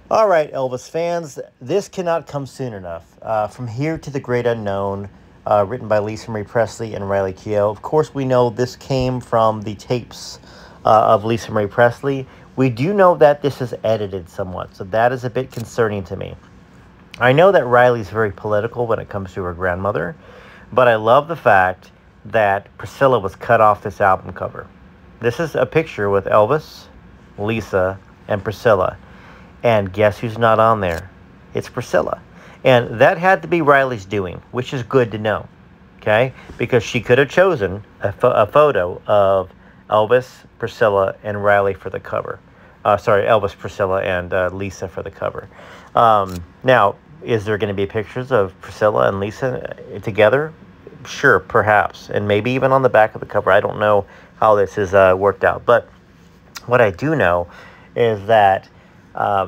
All right, Elvis fans, this cannot come soon enough. From Here to the Great Unknown, written by Lisa Marie Presley and Riley Keough. Of course, we know this came from the tapes of Lisa Marie Presley. We do know that this is edited somewhat, so that is a bit concerning to me. I know that Riley's very political when it comes to her grandmother, but I love the fact that Priscilla was cut off this album cover. This is a picture with Elvis, Lisa, and Priscilla. And guess who's not on there? It's Priscilla. And that had to be Riley's doing, which is good to know, okay? Because she could have chosen a photo of Elvis, Priscilla, and Riley for the cover. Elvis, Priscilla, and Lisa for the cover. Now, is there going to be pictures of Priscilla and Lisa together? Sure, perhaps. And maybe even on the back of the cover. I don't know how this is worked out. But what I do know is that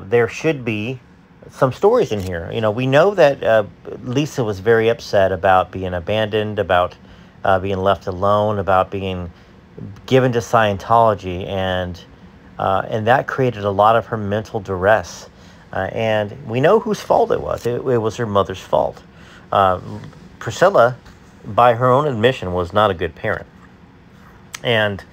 there should be some stories in here. You know, we know that Lisa was very upset about being abandoned, about being left alone, about being given to Scientology, and that created a lot of her mental duress. And we know whose fault it was. It was her mother's fault. Priscilla, by her own admission, was not a good parent. And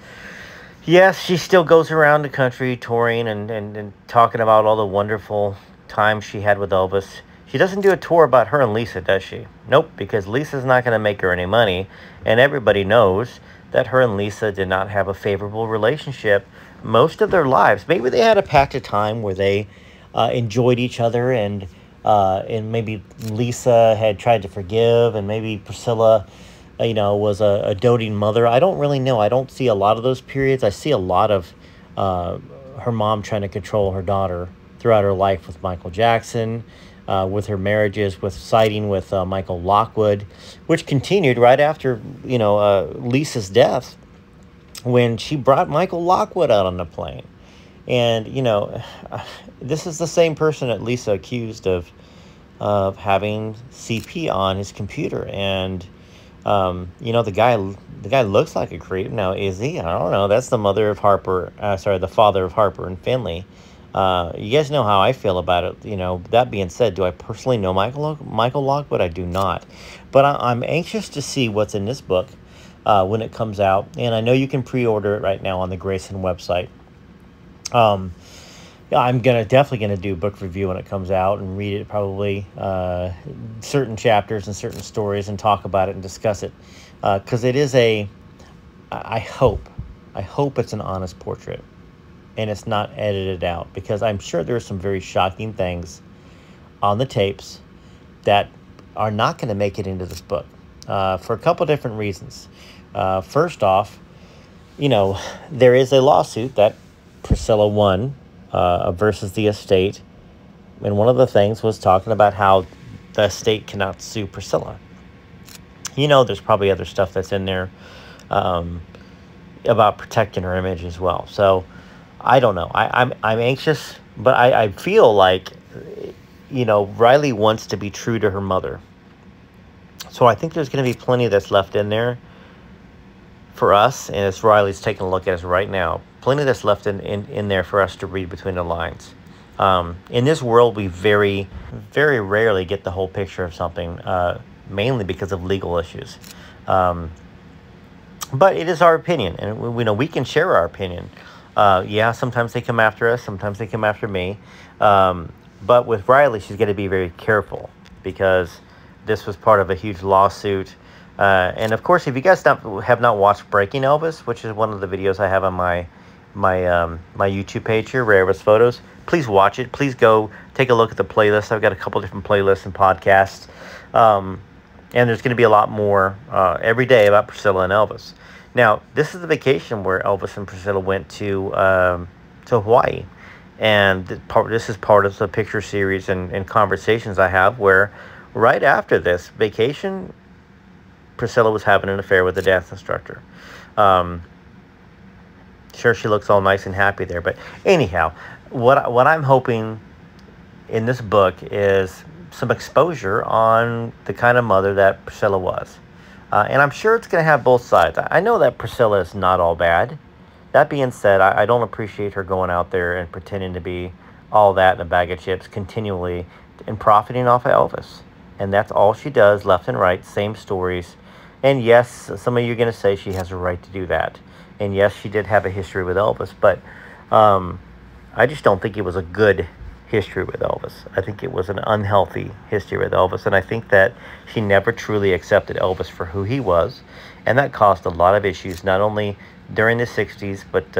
yes, she still goes around the country touring and talking about all the wonderful time she had with Elvis. She doesn't do a tour about her and Lisa, does she? Nope, because Lisa's not going to make her any money, and everybody knows that her and Lisa did not have a favorable relationship most of their lives. Maybe they had a patch of time where they enjoyed each other, and maybe Lisa had tried to forgive, and maybe Priscilla was a doting mother. I don't really know. I don't see a lot of those periods. I see a lot of her mom trying to control her daughter throughout her life with Michael Jackson, with her marriages, with siding with Michael Lockwood, which continued right after, Lisa's death, when she brought Michael Lockwood out on the plane. And, this is the same person that Lisa accused of having CP on his computer. And, the guy looks like a creep. Now, is he? I don't know. That's the the father of Harper and Finley. You guys know how I feel about it. That being said, do I personally know Michael Lockwood? I do not. But I'm anxious to see what's in this book when it comes out. And I know you can pre-order it right now on the Grayson website. I'm definitely gonna do a book review when it comes out and read it, probably certain chapters and certain stories, and talk about it and discuss it, because it is I hope it's an honest portrait and it's not edited out, because I'm sure there are some very shocking things on the tapes that are not going to make it into this book for a couple different reasons. First off, there is a lawsuit that Priscilla won versus the estate, and one of the things was talking about how the estate cannot sue Priscilla. There's probably other stuff that's in there about protecting her image as well. So I don't know. I'm anxious, but I feel like Riley wants to be true to her mother. So I think there's going to be plenty that's left in there for us, and as Riley's taking a look at us right now, plenty that's left in there for us to read between the lines. In this world, we very, very rarely get the whole picture of something, mainly because of legal issues. But it is our opinion, and we can share our opinion. Sometimes they come after us, sometimes they come after me. But with Riley, she's going to be very careful, because this was part of a huge lawsuit. And of course, if you guys have not watched Breaking Elvis, which is one of the videos I have on my YouTube page here, Rare Elvis Photos, please watch it. Please go take a look at the playlist. I've got a couple different playlists and podcasts. And there's going to be a lot more every day about Priscilla and Elvis. Now, this is the vacation where Elvis and Priscilla went to Hawaii. And this is part of the picture series and conversations I have, where right after this vacation, Priscilla was having an affair with the dance instructor. Sure, she looks all nice and happy there. But anyhow, what I'm hoping in this book is some exposure on the kind of mother that Priscilla was. And I'm sure it's going to have both sides. I know that Priscilla is not all bad. That being said, I don't appreciate her going out there and pretending to be all that in a bag of chips continually and profiting off of Elvis. And that's all she does, left and right, same stories. And yes, some of you are going to say she has a right to do that. And yes, she did have a history with Elvis, but I just don't think it was a good history with Elvis. I think it was an unhealthy history with Elvis, and I think that she never truly accepted Elvis for who he was, and that caused a lot of issues, not only during the 60s, but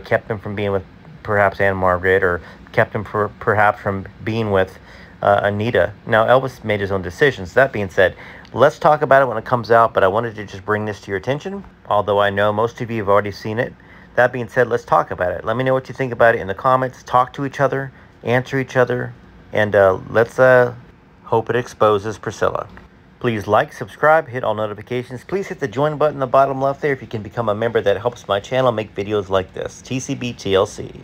kept him from being with perhaps Anne Margaret, or kept him perhaps from being with Anita. Now, Elvis made his own decisions. That being said, let's talk about it when it comes out, but I wanted to just bring this to your attention, although I know most of you have already seen it. That being said, let's talk about it. Let me know what you think about it in the comments. Talk to each other, answer each other, and let's hope it exposes Priscilla. Please like, subscribe, hit all notifications. Please hit the join button in the bottom left there if you can become a member. That helps my channel make videos like this. TCB TLC.